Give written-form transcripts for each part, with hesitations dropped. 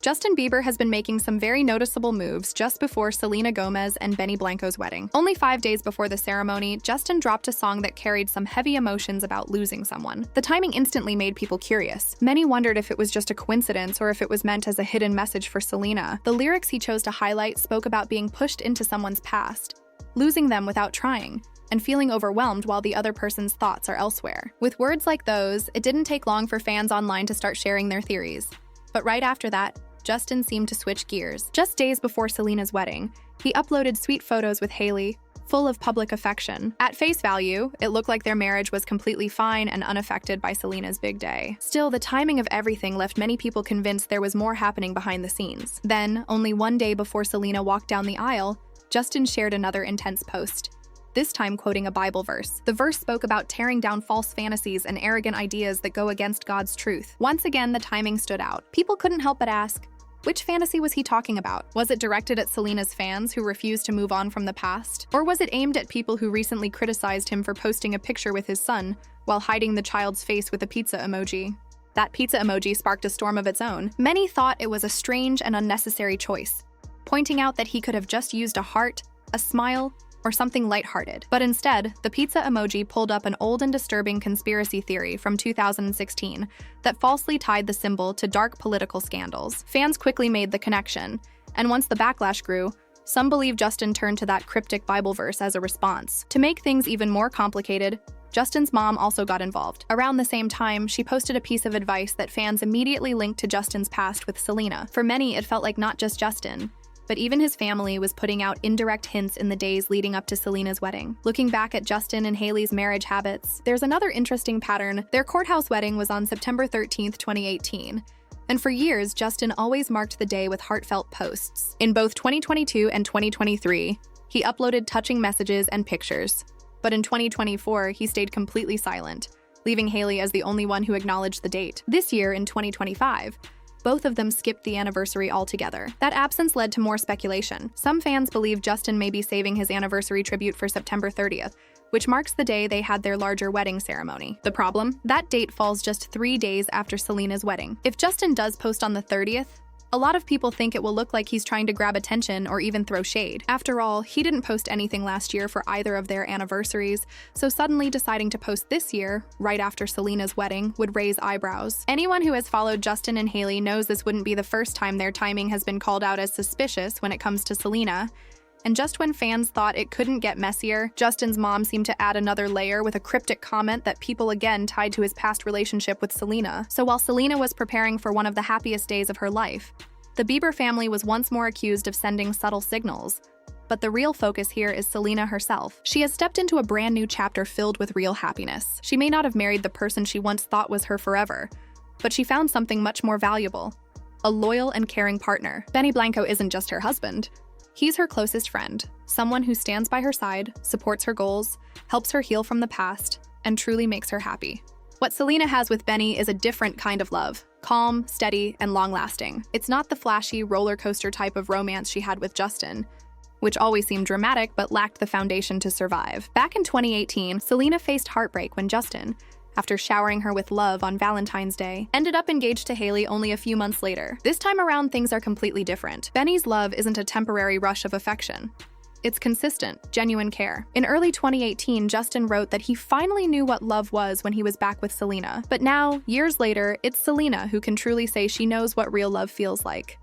Justin Bieber has been making some very noticeable moves just before Selena Gomez and Benny Blanco's wedding. Only 5 days before the ceremony, Justin dropped a song that carried some heavy emotions about losing someone. The timing instantly made people curious. Many wondered if it was just a coincidence or if it was meant as a hidden message for Selena. The lyrics he chose to highlight spoke about being pushed into someone's past, losing them without trying, and feeling overwhelmed while the other person's thoughts are elsewhere. With words like those, it didn't take long for fans online to start sharing their theories. But right after that, Justin seemed to switch gears. Just days before Selena's wedding, he uploaded sweet photos with Hailey, full of public affection. At face value, it looked like their marriage was completely fine and unaffected by Selena's big day. Still, the timing of everything left many people convinced there was more happening behind the scenes. Then, only 1 day before Selena walked down the aisle, Justin shared another intense post, this time quoting a Bible verse. The verse spoke about tearing down false fantasies and arrogant ideas that go against God's truth. Once again, the timing stood out. People couldn't help but ask, which fantasy was he talking about? Was it directed at Selena's fans who refused to move on from the past? Or was it aimed at people who recently criticized him for posting a picture with his son while hiding the child's face with a pizza emoji? That pizza emoji sparked a storm of its own. Many thought it was a strange and unnecessary choice, pointing out that he could have just used a heart, a smile, or something lighthearted. But instead, the pizza emoji pulled up an old and disturbing conspiracy theory from 2016 that falsely tied the symbol to dark political scandals. Fans quickly made the connection, and once the backlash grew, some believe Justin turned to that cryptic Bible verse as a response. To make things even more complicated, Justin's mom also got involved. Around the same time, she posted a piece of advice that fans immediately linked to Justin's past with Selena. For many, it felt like not just Justin, but even his family was putting out indirect hints in the days leading up to Selena's wedding. Looking back at Justin and Hailey's marriage habits, there's another interesting pattern. Their courthouse wedding was on September 13th, 2018. And for years, Justin always marked the day with heartfelt posts. In both 2022 and 2023, he uploaded touching messages and pictures. But in 2024, he stayed completely silent, leaving Hailey as the only one who acknowledged the date. This year, in 2025, both of them skipped the anniversary altogether. That absence led to more speculation. Some fans believe Justin may be saving his anniversary tribute for September 30th, which marks the day they had their larger wedding ceremony. The problem? That date falls just 3 days after Selena's wedding. If Justin does post on the 30th, a lot of people think it will look like he's trying to grab attention or even throw shade. After all, he didn't post anything last year for either of their anniversaries, so suddenly deciding to post this year, right after Selena's wedding, would raise eyebrows. Anyone who has followed Justin and Hailey knows this wouldn't be the first time their timing has been called out as suspicious when it comes to Selena. And just when fans thought it couldn't get messier, Justin's mom seemed to add another layer with a cryptic comment that people again tied to his past relationship with Selena. So while Selena was preparing for one of the happiest days of her life, the Bieber family was once more accused of sending subtle signals. But the real focus here is Selena herself. She has stepped into a brand new chapter filled with real happiness. She may not have married the person she once thought was her forever, but she found something much more valuable: a loyal and caring partner. Benny Blanco isn't just her husband. He's her closest friend, someone who stands by her side, supports her goals, helps her heal from the past, and truly makes her happy. What Selena has with Benny is a different kind of love, calm, steady, and long-lasting. It's not the flashy roller coaster type of romance she had with Justin, which always seemed dramatic but lacked the foundation to survive. Back in 2018, Selena faced heartbreak when Justin, after showering her with love on Valentine's Day, ended up engaged to Hailey only a few months later. This time around, things are completely different. Benny's love isn't a temporary rush of affection. It's consistent, genuine care. In early 2018, Justin wrote that he finally knew what love was when he was back with Selena. But now, years later, it's Selena who can truly say she knows what real love feels like.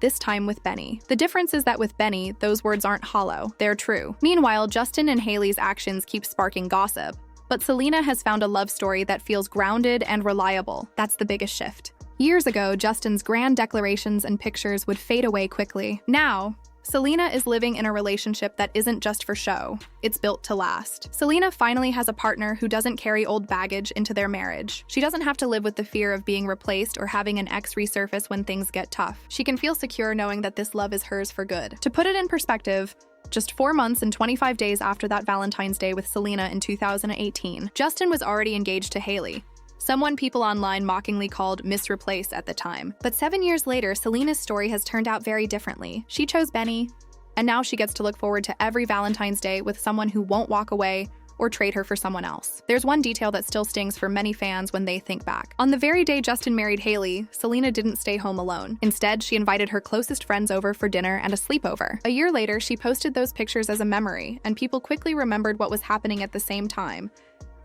This time with Benny. The difference is that with Benny, those words aren't hollow, they're true. Meanwhile, Justin and Hailey's actions keep sparking gossip. But Selena has found a love story that feels grounded and reliable. That's the biggest shift. Years ago, Justin's grand declarations and pictures would fade away quickly. Now, Selena is living in a relationship that isn't just for show, it's built to last. Selena finally has a partner who doesn't carry old baggage into their marriage. She doesn't have to live with the fear of being replaced or having an ex resurface when things get tough. She can feel secure knowing that this love is hers for good. To put it in perspective, just 4 months and 25 days after that Valentine's Day with Selena in 2018, Justin was already engaged to Hailey, someone people online mockingly called Miss Replace at the time. But 7 years later, Selena's story has turned out very differently. She chose Benny, and now she gets to look forward to every Valentine's Day with someone who won't walk away or trade her for someone else. There's one detail that still stings for many fans when they think back. On the very day Justin married Hailey, Selena didn't stay home alone. Instead, she invited her closest friends over for dinner and a sleepover. A year later, she posted those pictures as a memory, and people quickly remembered what was happening at the same time.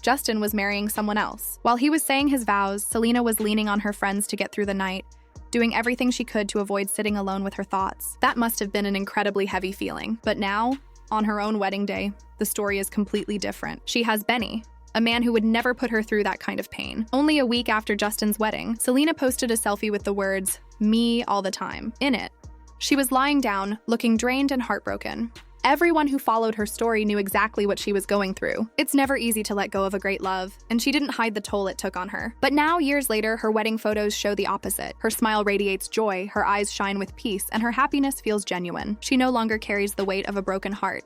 Justin was marrying someone else. While he was saying his vows, Selena was leaning on her friends to get through the night, doing everything she could to avoid sitting alone with her thoughts. That must have been an incredibly heavy feeling. But now, on her own wedding day, the story is completely different. She has Benny, a man who would never put her through that kind of pain. Only a week after Justin's wedding, Selena posted a selfie with the words, "Me all the time," in it. She was lying down, looking drained and heartbroken. Everyone who followed her story knew exactly what she was going through. It's never easy to let go of a great love, and she didn't hide the toll it took on her. But now, years later, her wedding photos show the opposite. Her smile radiates joy, her eyes shine with peace, and her happiness feels genuine. She no longer carries the weight of a broken heart.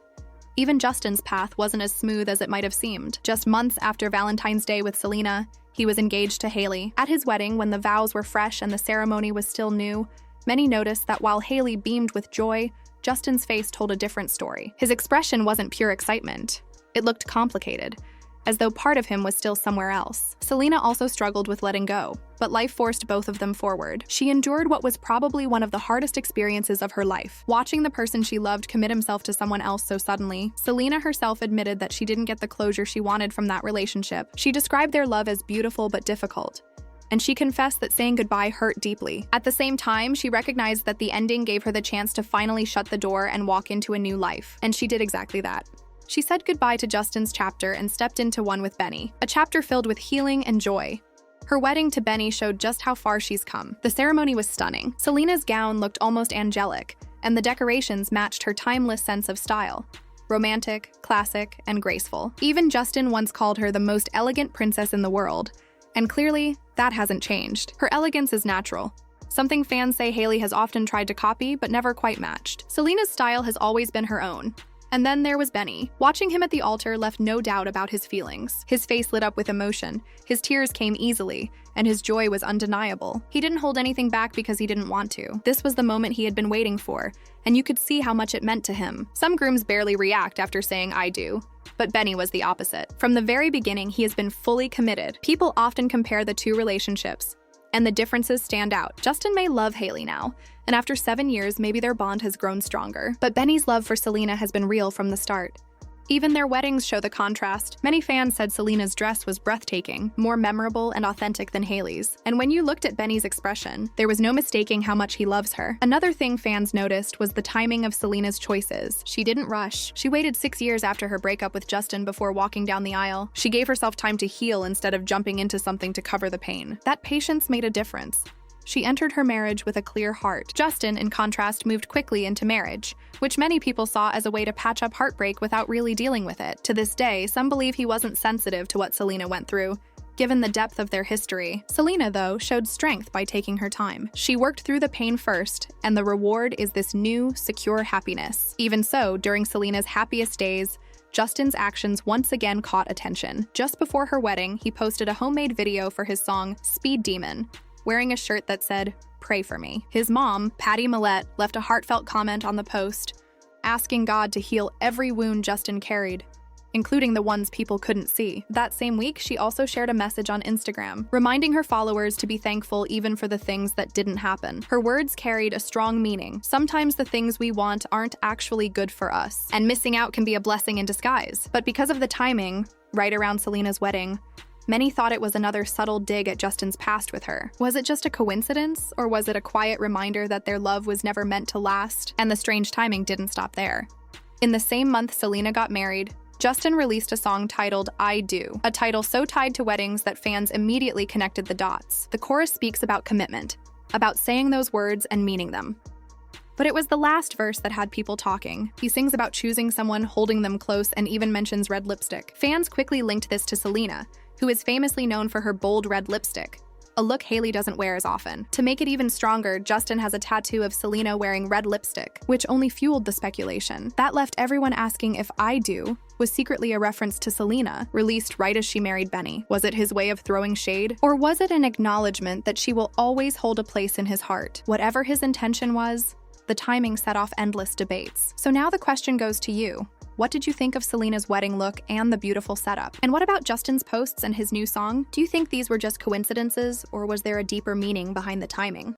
Even Justin's path wasn't as smooth as it might have seemed. Just months after Valentine's Day with Selena, he was engaged to Hailey. At his wedding, when the vows were fresh and the ceremony was still new, many noticed that while Hailey beamed with joy, Justin's face told a different story. His expression wasn't pure excitement. It looked complicated, as though part of him was still somewhere else. Selena also struggled with letting go, but life forced both of them forward. She endured what was probably one of the hardest experiences of her life. Watching the person she loved commit himself to someone else so suddenly, Selena herself admitted that she didn't get the closure she wanted from that relationship. She described their love as beautiful but difficult, and she confessed that saying goodbye hurt deeply. At the same time, she recognized that the ending gave her the chance to finally shut the door and walk into a new life. And she did exactly that. She said goodbye to Justin's chapter and stepped into one with Benny, a chapter filled with healing and joy. Her wedding to Benny showed just how far she's come. The ceremony was stunning. Selena's gown looked almost angelic, and the decorations matched her timeless sense of style. Romantic, classic, and graceful. Even Justin once called her the most elegant princess in the world. And clearly, that hasn't changed. Her elegance is natural, something fans say Hailey has often tried to copy but never quite matched. Selena's style has always been her own. And then there was Benny. Watching him at the altar left no doubt about his feelings. His face lit up with emotion, his tears came easily, and his joy was undeniable. He didn't hold anything back because he didn't want to. This was the moment he had been waiting for, and you could see how much it meant to him. Some grooms barely react after saying "I do," but Benny was the opposite. From the very beginning, he has been fully committed. People often compare the two relationships, and the differences stand out. Justin may love Hailey now, and after 7 years, maybe their bond has grown stronger. But Benny's love for Selena has been real from the start. Even their weddings show the contrast. Many fans said Selena's dress was breathtaking, more memorable and authentic than Hailey's. And when you looked at Benny's expression, there was no mistaking how much he loves her. Another thing fans noticed was the timing of Selena's choices. She didn't rush. She waited 6 years after her breakup with Justin before walking down the aisle. She gave herself time to heal instead of jumping into something to cover the pain. That patience made a difference. She entered her marriage with a clear heart. Justin, in contrast, moved quickly into marriage, which many people saw as a way to patch up heartbreak without really dealing with it. To this day, some believe he wasn't sensitive to what Selena went through, given the depth of their history. Selena, though, showed strength by taking her time. She worked through the pain first, and the reward is this new, secure happiness. Even so, during Selena's happiest days, Justin's actions once again caught attention. Just before her wedding, he posted a homemade video for his song, Speed Demon, wearing a shirt that said, "Pray for me." His mom, Patty Millette, left a heartfelt comment on the post, asking God to heal every wound Justin carried, including the ones people couldn't see. That same week, she also shared a message on Instagram, reminding her followers to be thankful even for the things that didn't happen. Her words carried a strong meaning. Sometimes the things we want aren't actually good for us, and missing out can be a blessing in disguise. But because of the timing, right around Selena's wedding, many thought it was another subtle dig at Justin's past with her. Was it just a coincidence, or was it a quiet reminder that their love was never meant to last? And the strange timing didn't stop there. In the same month Selena got married, Justin released a song titled "I Do," a title so tied to weddings that fans immediately connected the dots. The chorus speaks about commitment, about saying those words and meaning them. But it was the last verse that had people talking. He sings about choosing someone, holding them close, and even mentions red lipstick. Fans quickly linked this to Selena, who is famously known for her bold red lipstick, a look Hailey doesn't wear as often. To make it even stronger, Justin has a tattoo of Selena wearing red lipstick, which only fueled the speculation. That left everyone asking if "I Do" was secretly a reference to Selena, released right as she married Benny. Was it his way of throwing shade? Or was it an acknowledgement that she will always hold a place in his heart? Whatever his intention was, The timing set off endless debates. So now the question goes to you. What did you think of Selena's wedding look and the beautiful setup? And what about Justin's posts and his new song? Do you think these were just coincidences, or was there a deeper meaning behind the timing?